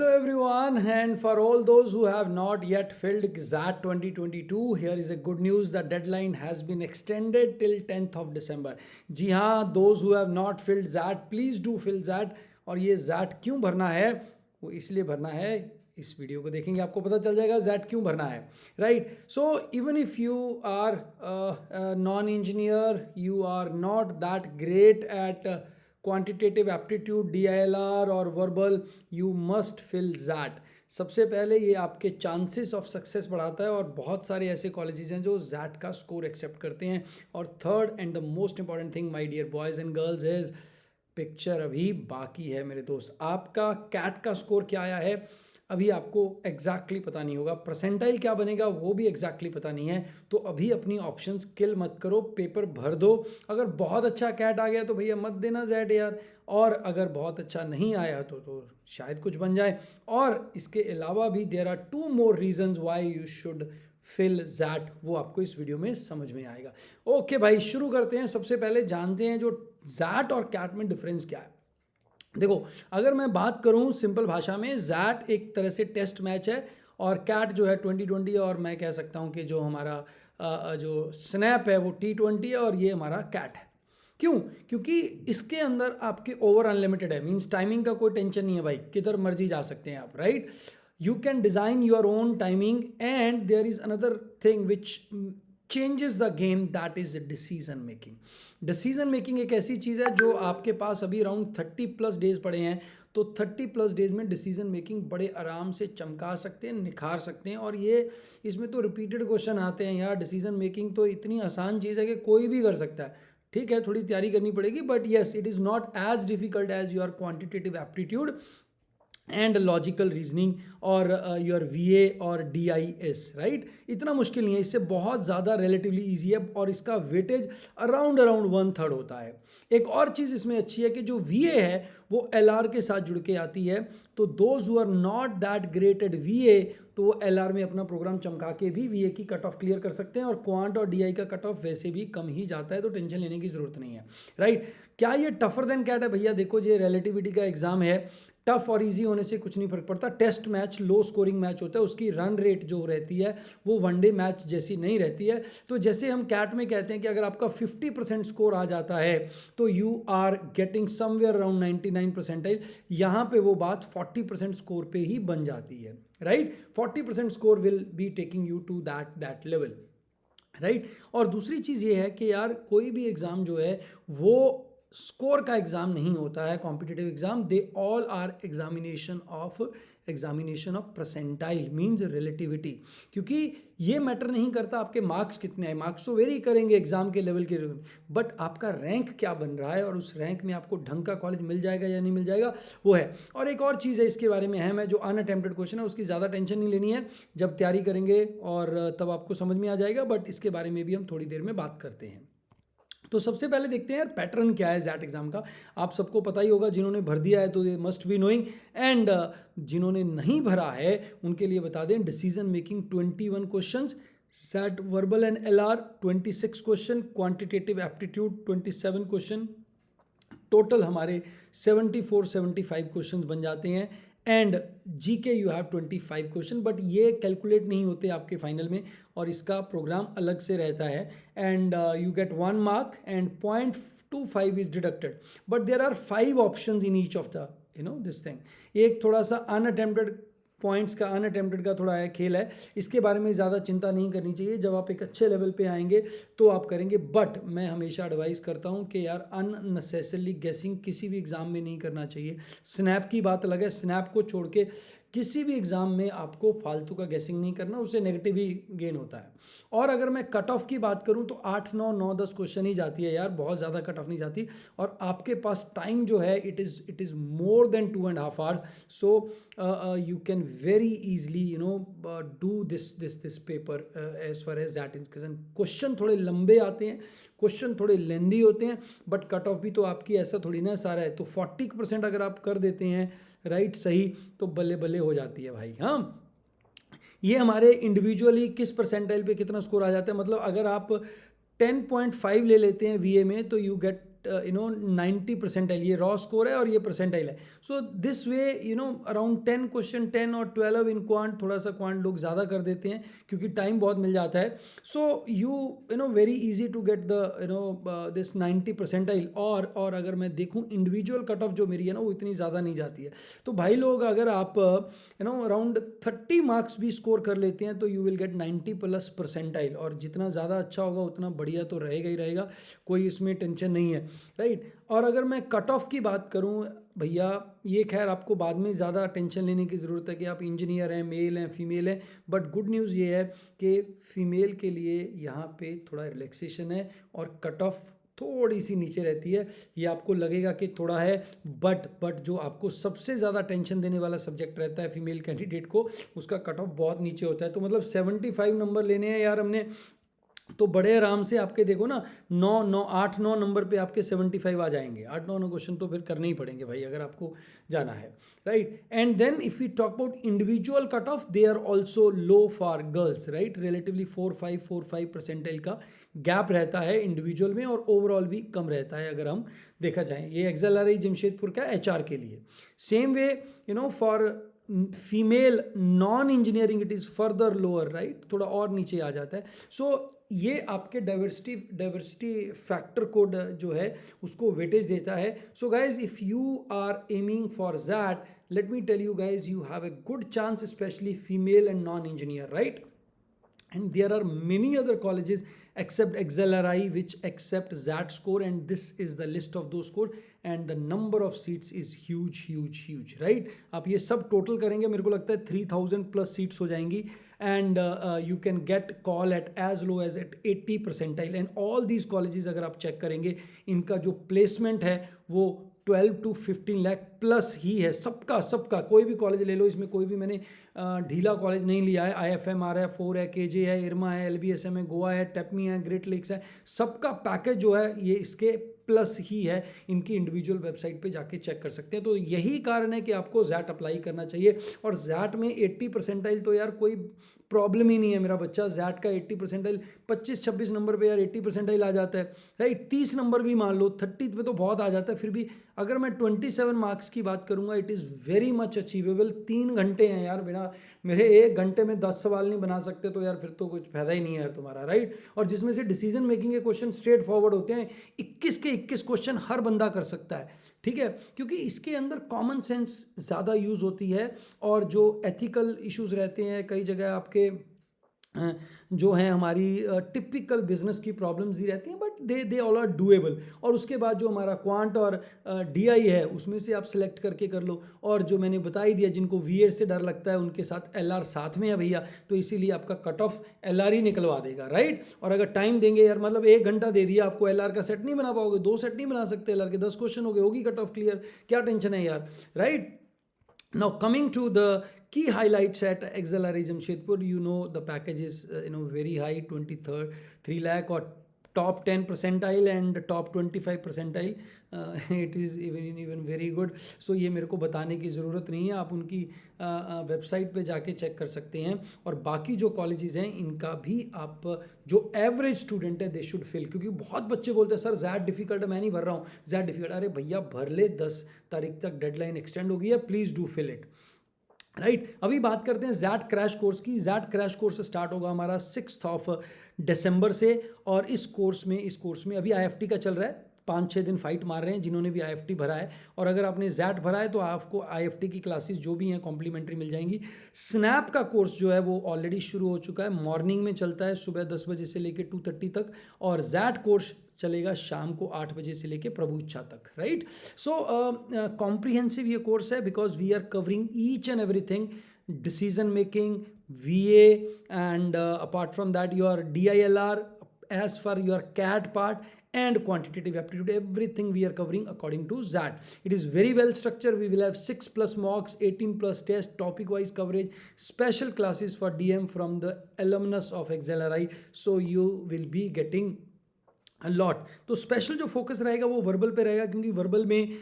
Hello everyone, and for all those who have not yet filled XAT 2022, here is a good news. The deadline has been extended till 10th of December. जी हाँ, those who have not filled XAT, please do fill XAT. और ये XAT क्यों भरना है, वो इसलिए भरना है, इस वीडियो को देखेंगे आपको पता चल जाएगा XAT क्यों भरना है, right. So even if you are non engineer, you are not that great at quantitative aptitude, DILR और verbal, you must fill XAT. सबसे पहले ये आपके चांसेस ऑफ सक्सेस बढ़ाता है और बहुत सारे ऐसे कॉलेजेस हैं जो ज़ैट का स्कोर एक्सेप्ट करते हैं. और third and the most important thing my dear boys and girls is picture अभी बाकी है मेरे दोस्त. आपका कैट का स्कोर क्या आया है अभी आपको एग्जैक्टली पता नहीं होगा. परसेंटाइल क्या बनेगा वो भी एग्जैक्टली पता नहीं है. तो अभी अपनी ऑप्शंस किल मत करो, पेपर भर दो. अगर बहुत अच्छा कैट आ गया तो भैया मत देना ज़ैट यार. और अगर बहुत अच्छा नहीं आया तो शायद कुछ बन जाए. और इसके अलावा भी there are 2 more reasons why you should fill that, वो आपको इस वीडियो में समझ में आएगा. ओके भाई, शुरू करते हैं. सबसे पहले जानते हैं जो ज़ैट और कैट में डिफरेंस क्या है. देखो, अगर मैं बात करूं सिंपल भाषा में, ज़ैट एक तरह से टेस्ट मैच है और कैट जो है 2020, और मैं कह सकता हूं कि जो हमारा जो स्नैप है वो T20 है और ये हमारा कैट है. क्यों? क्योंकि इसके अंदर आपके ओवर अनलिमिटेड है, मींस टाइमिंग का कोई टेंशन नहीं है भाई, किधर मर्जी जा सकते हैं आप, right. You can design your own timing and there is another thing which changes the game, that is decision making. Decision making एक ऐसी चीज़ है जो आपके पास अभी अराउंड 30+ डेज पड़े हैं. तो 30+ डेज में डिसीजन मेकिंग बड़े आराम से चमका सकते हैं, निखार सकते हैं. और ये इसमें तो रिपीटेड क्वेश्चन आते हैं यार. डिसीजन मेकिंग तो इतनी आसान चीज़ है कि कोई भी कर सकता है. ठीक है, थोड़ी तैयारी करनी पड़ेगी, but yes, it is not as difficult as your quantitative aptitude and logical reasoning और योर VA और DIS, राइट. इतना मुश्किल नहीं है, इससे बहुत ज़्यादा रिलेटिवली ईजी है और इसका वेटेज अराउंड 1/3 होता है. एक और चीज़ इसमें अच्छी है कि जो VA है वो LR के साथ जुड़ के आती है. तो those who are not that great at VA, तो वो LR में अपना प्रोग्राम चमका के भी VA की कट ऑफ क्लियर कर सकते हैं. और क्वांट और DI का कट ऑफ वैसे भी कम ही जाता है, तो टेंशन लेने की ज़रूरत नहीं है, राइट. क्या ये टफर देन कैट है? भैया देखो, ये रिलेटिविटी का एग्जाम है. टफ और इजी होने से कुछ नहीं फर्क पड़ता. Test match low scoring match होता है, उसकी रन रेट जो रहती है वो वनडे मैच जैसी नहीं रहती है. तो जैसे हम कैट में कहते हैं कि अगर आपका 50% स्कोर आ जाता है तो you are getting somewhere around 99 percentile. यहाँ पे वो बात 40% स्कोर पे ही बन जाती है, right. 40% score will be taking you to that level, right. और दूसरी चीज़ ये है कि यार कोई भी एग्ज़ाम जो है वो स्कोर का एग्ज़ाम नहीं होता है. Competitive exam, they all are examination of percentile, means relativity. क्योंकि ये मैटर नहीं करता आपके मार्क्स कितने आए, मार्क्स तो वेरी करेंगे एग्जाम के लेवल के, बट आपका रैंक क्या बन रहा है और उस रैंक में आपको ढंग का कॉलेज मिल जाएगा या नहीं मिल जाएगा, वो है. और एक और चीज़ है इसके बारे में अहम है, जो अनअटेम्प्टेड क्वेश्चन है उसकी ज़्यादा टेंशन नहीं लेनी है. जब तैयारी करेंगे और तब आपको समझ में आ जाएगा, बट इसके बारे में भी हम थोड़ी देर में बात करते हैं. तो सबसे पहले देखते हैं यार पैटर्न क्या है ज़ैट एग्ज़ाम का. आप सबको पता ही होगा, जिन्होंने भर दिया है तो ये मस्ट बी नोइंग, एंड जिन्होंने नहीं भरा है उनके लिए बता दें. Decision making 21 questions, that verbal and LR 26 question, quantitative aptitude 27 question, total हमारे 74-75 क्वेश्चन बन जाते हैं. And GK you have 25 question, but ये कैलकुलेट नहीं होते आपके फाइनल में और इसका प्रोग्राम अलग से रहता है. And you get 1 mark and 0.25 is deducted, but there are 5 options in each of the this thing. एक थोड़ा सा अनअटेम्प्टेड पॉइंट्स का, अनअटेम्प्टेड का थोड़ा खेल है. इसके बारे में ज़्यादा चिंता नहीं करनी चाहिए. जब आप एक अच्छे लेवल पे आएंगे तो आप करेंगे, बट मैं हमेशा एडवाइस करता हूँ कि यार अननेसेसरली गेसिंग किसी भी एग्ज़ाम में नहीं करना चाहिए. स्नैप की बात अलग है, स्नैप को छोड़ के किसी भी एग्ज़ाम में आपको फालतू का गेसिंग नहीं करना, उससे नेगेटिव ही गेन होता है. और अगर मैं कट ऑफ की बात करूं तो 8, 9, 9, 10 क्वेश्चन ही जाती है यार, बहुत ज़्यादा कट ऑफ नहीं जाती. और आपके पास टाइम जो है it is more than 2.5 hours. So you can very easily do this paper as far as that is concerned. Question थोड़े लंबे आते हैं, क्वेश्चन थोड़े लेंदी होते हैं, बट कट ऑफ भी तो आपकी ऐसा थोड़ी ना सारा है. तो 40% अगर आप कर देते हैं राइट सही, तो बल्ले बल्ले हो जाती है भाई. हाँ, ये हमारे इंडिविजुअली किस परसेंटाइल पे कितना स्कोर आ जाता है. मतलब अगर आप 10.5 ले लेते हैं VA में तो यू गेट 90 परसेंटाइल, ये रॉ स्कोर है और ये परसेंटाइल है. So this way around 10 question, 10 और 12 इन क्वांट. थोड़ा सा क्वांट लोग ज़्यादा कर देते हैं क्योंकि टाइम बहुत मिल जाता है. So you very easy to get the this 90 percentile. और अगर मैं देखूँ इंडिविजुअल कट ऑफ जो मेरी है ना वो इतनी ज़्यादा नहीं जाती है. तो भाई लोग अगर आप अराउंड 30 मार्क्स भी स्कोर कर लेते हैं तो you will get 90 plus percentile. और जितना ज़्यादा अच्छा होगा उतना बढ़िया तो रहेगा ही रहेगा, कोई इसमें टेंशन नहीं है, राइट. और अगर मैं कट ऑफ की बात करूं भैया, ये खैर आपको बाद में ज़्यादा टेंशन लेने की ज़रूरत है कि आप इंजीनियर हैं, मेल हैं, फीमेल हैं. बट गुड न्यूज़ ये है कि फीमेल के लिए यहाँ पे थोड़ा रिलैक्सेशन है और कट ऑफ थोड़ी सी नीचे रहती है. ये आपको लगेगा कि थोड़ा है, बट जो आपको सबसे ज़्यादा टेंशन देने वाला सब्जेक्ट रहता है फीमेल कैंडिडेट को, उसका कट ऑफ बहुत नीचे होता है. तो मतलब 75 नंबर लेने हैं यार हमने, तो बड़े आराम से आपके देखो ना 8-9 नंबर पे आपके 75 आ जाएंगे. 8-9 क्वेश्चन तो फिर करने ही पड़ेंगे भाई अगर आपको जाना है, right. And then if we talk about individual cut off, they are also low for girls, right. Relatively 4-5 percentile का गैप रहता है इंडिविजुअल में और ओवरऑल भी कम रहता है अगर हम देखा जाए. ये एक्सएलआरआई जमशेदपुर का HR के लिए. Same way for female non engineering it is further lower, right, थोड़ा और नीचे आ जाता है. सो ये आपके डाइवर्सिटी फैक्टर कोड जो है उसको वेटेज देता है. So guys if you are aiming for that, let me tell you guys, you have a good chance, especially female and non-engineer, right? And there are many other colleges except XLRI which accept that score, and this is the list of those score, and the number of seats is huge, right? आप ये सब total करेंगे मेरे को लगता है 3000 plus seats हो जाएंगी. And you can get call at as low as at 80 percentile. And all these colleges अगर आप चेक करेंगे इनका जो प्लेसमेंट है वो 12 to 15 लाख प्लस ही है. सबका कोई भी कॉलेज ले लो, इसमें कोई भी मैंने ढीला कॉलेज नहीं लिया है. IFMR है, 4 है, KJ है, इरमा है, LBSM है, गोवा है, टेपमी है, ग्रेट लेक्स है. सबका पैकेज जो है ये इसके प्लस ही है. इनकी इंडिविजुअल वेबसाइट पे जाके चेक कर सकते हैं. तो यही कारण है कि आपको जैट अप्लाई करना चाहिए. और जैट में 80 परसेंटाइल तो यार कोई प्रॉब्लम ही नहीं है. मेरा बच्चा जैट का 80 परसेंटाइल 25-26 नंबर पे यार 80 परसेंटाइल आ जाता है, राइट. 30 नंबर भी मान लो, 30 पे तो बहुत आ जाता है. फिर भी अगर मैं 27 मार्क्स की बात करूंगा, it is very much achievable. 3 घंटे हैं यार, बिना मेरे 1 घंटे में 10 सवाल नहीं बना सकते तो यार फिर तो कुछ फायदा ही नहीं है यार तुम्हारा, राइट. और जिसमें से डिसीजन मेकिंग के क्वेश्चन स्ट्रेट फॉरवर्ड होते हैं. 21 के 21 क्वेश्चन हर बंदा कर सकता है, ठीक है, क्योंकि इसके अंदर कॉमन सेंस ज़्यादा यूज़ होती है. और जो एथिकल इश्यूज रहते हैं कई जगह आपके जो हैं हमारी टिपिकल बिजनेस की प्रॉब्लम्स ही रहती हैं, but they all are doable. और उसके बाद जो हमारा क्वांट और DI है उसमें से आप सिलेक्ट करके कर लो. और जो मैंने बता ही दिया, जिनको V8 से डर लगता है उनके साथ LR साथ में है भैया, तो इसीलिए आपका कट ऑफ LR ही निकलवा देगा, राइट. और अगर टाइम देंगे यार, मतलब 1 घंटा दे दिया आपको, LR का सेट नहीं बना पाओगे, 2 सेट नहीं बना सकते LR के, 10 क्वेश्चन हो गए, होगी कट ऑफ क्लियर, क्या टेंशन है यार, right. Now coming to the key highlights at XLRI Jamshedpur, the package is very high, 23 lakh or top 10 percentile and top 25 percentile. It is even very good. So ये मेरे को बताने की ज़रूरत नहीं है, आप उनकी वेबसाइट पे जाके चेक कर सकते हैं. और बाकी जो कॉलेजेस हैं इनका भी आप जो एवरेज स्टूडेंट है दे शुड फिल. क्योंकि बहुत बच्चे बोलते हैं सर जैट डिफिकल्ट है, मैं नहीं भर रहा हूँ, जैट डिफिकल्ट. अरे भैया भर ले, 10 तारीख तक डेडलाइन एक्सटेंड हो गई है, please do fill it, right. अभी बात करते हैं जैट क्रैश कोर्स की. जैट क्रैश कोर्स स्टार्ट होगा हमारा 6 दिसंबर से. और इस कोर्स में अभी IFT का चल रहा है, 5-6 दिन फाइट मार रहे हैं जिन्होंने भी IFT भरा है. और अगर आपने जैट भरा है तो आपको IFT की क्लासेस जो भी हैं कॉम्प्लीमेंट्री मिल जाएंगी. स्नैप का कोर्स जो है वो ऑलरेडी शुरू हो चुका है, मॉर्निंग में चलता है सुबह 10 बजे से लेकर 2:30 तक. और जैट कोर्स चलेगा शाम को 8 बजे से लेकर प्रभु इच्छा तक, राइट. सो कॉम्प्रिहेंसिव ये कोर्स है because we are covering each and everything, decision making, VA, and apart from that your DILR, as for your CAT part, and quantitative aptitude, everything we are covering according to that. It is very well structured. We will have 6 plus mocks, 18 plus tests, topic wise coverage, special classes for DM from the alumnus of XLRI. So you will be getting lot. तो special जो focus रहेगा वो verbal पे रहेगा, क्योंकि verbal में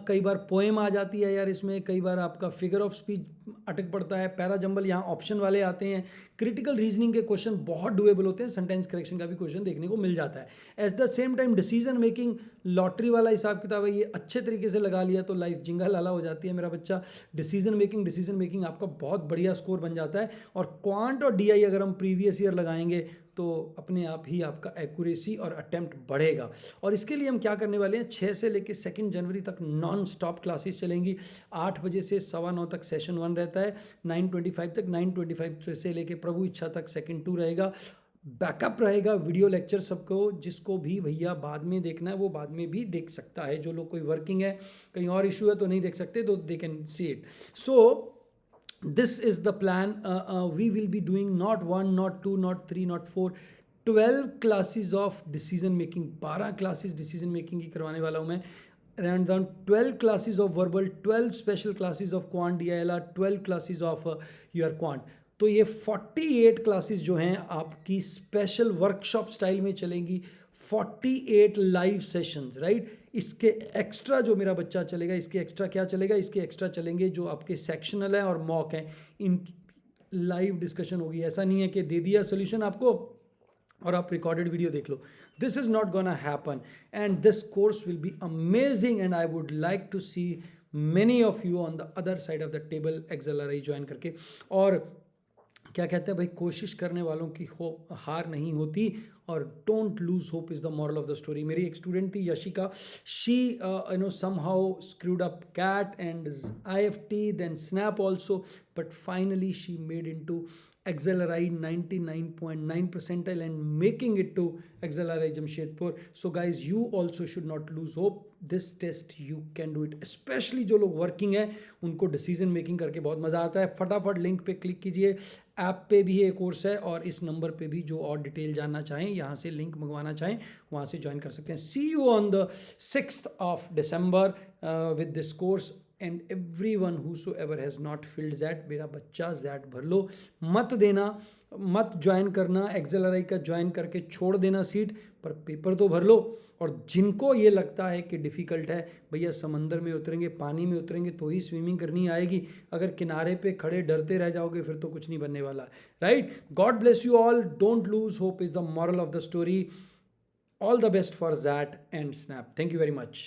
कई बार poem आ जाती है यार, इसमें कई बार आपका फिगर ऑफ स्पीच अटक पड़ता है, पैराजंबल यहाँ ऑप्शन वाले आते हैं, क्रिटिकल रीजनिंग के क्वेश्चन बहुत डुएबल होते हैं, सेंटेंस करेक्शन का भी क्वेश्चन देखने को मिल जाता है। At the same time decision making lottery वाला हिसाब किताब है, ये अच्छे तरीके से लगा लिया तो लाइफ जिंगा लाला हो जाती है मेरा बच्चा। डिसीजन मेकिंग आपका बहुत बढ़िया स्कोर बन जाता है। और क्वांट और डीआई अगर हम प्रीवियस ईयर लगाएंगे तो अपने आप ही आपका एक्यूरेसी और अटेम्प्ट बढ़ेगा। और इसके लिए हम क्या करने वाले हैं, 6 से लेकर 2 जनवरी तक नॉन स्टॉप क्लासेस चलेंगी। 8 बजे से 9:15 तक सेशन 1 रहता है, 9:25 तक, 9:25 से लेकर प्रभु इच्छा तक सेकंड 2 रहेगा। बैकअप रहेगा वीडियो लेक्चर सबको, जिसको भी भैया बाद में देखना है वो बाद में भी देख सकता है। जो लोग कोई वर्किंग है, कहीं और इशू है तो नहीं देख सकते, तो they can see it. So this is the plan. We will be doing not 1, not 2, not 3, not 4, 12 classes of decision making। 12 classes decision making की करवाने वाला हूँ मैं। And then 12 classes of verbal, 12 special classes of quant DILR, 12 classes of your quant। तो ये 48 classes जो हैं आपकी स्पेशल वर्कशॉप स्टाइल में चलेंगी, 48 लाइव सेशंस, राइट। इसके एक्स्ट्रा जो मेरा बच्चा चलेगा, इसके एक्स्ट्रा क्या चलेगा, इसके एक्स्ट्रा चलेंगे जो आपके सेक्शनल हैं और मॉक हैं, इन लाइव डिस्कशन होगी। ऐसा नहीं है कि दे दिया सोल्यूशन आपको और आप रिकॉर्डेड वीडियो देख लो। This is not gonna happen and this course will be amazing and I would like to see many of you on the other side of the table XLRI join करके। और क्या कहते हैं भाई, कोशिश करने वालों की हार नहीं होती, और don't lose hope is the moral of the story. मेरी एक स्टूडेंट थी Yashika, she somehow screwed up CAT and IFT, then SNAP also, but finally she made into XLRI 99.9 percentile and making it to XLRI Jamshedpur. So guys, you also should not lose hope. This test you can do it, especially जो लोग working है उनको decision making करके बहुत मज़ा आता है। फटाफट लिंक पे क्लिक कीजिए, ऐप पे भी ये कोर्स है और इस नंबर पे भी जो और डिटेल जानना चाहें, यहाँ से लिंक मंगवाना चाहें वहाँ से ज्वाइन कर सकते हैं। See you on the 6th of December with this course and everyone whosoever has not filled ZAT, मेरा बच्चा ZAT भर लो, मत देना, मत ज्वाइन करना XLRI का, ज्वाइन करके छोड़ देना सीट पर, पेपर तो भर लो। और जिनको ये लगता है कि डिफ़िकल्ट है, भैया समंदर में उतरेंगे, पानी में उतरेंगे तो ही स्विमिंग करनी आएगी, अगर किनारे पे खड़े डरते रह जाओगे फिर तो कुछ नहीं बनने वाला, right. God bless you all, don't lose hope is the moral of the story. All the best for ZAT and SNAP। Thank you very much.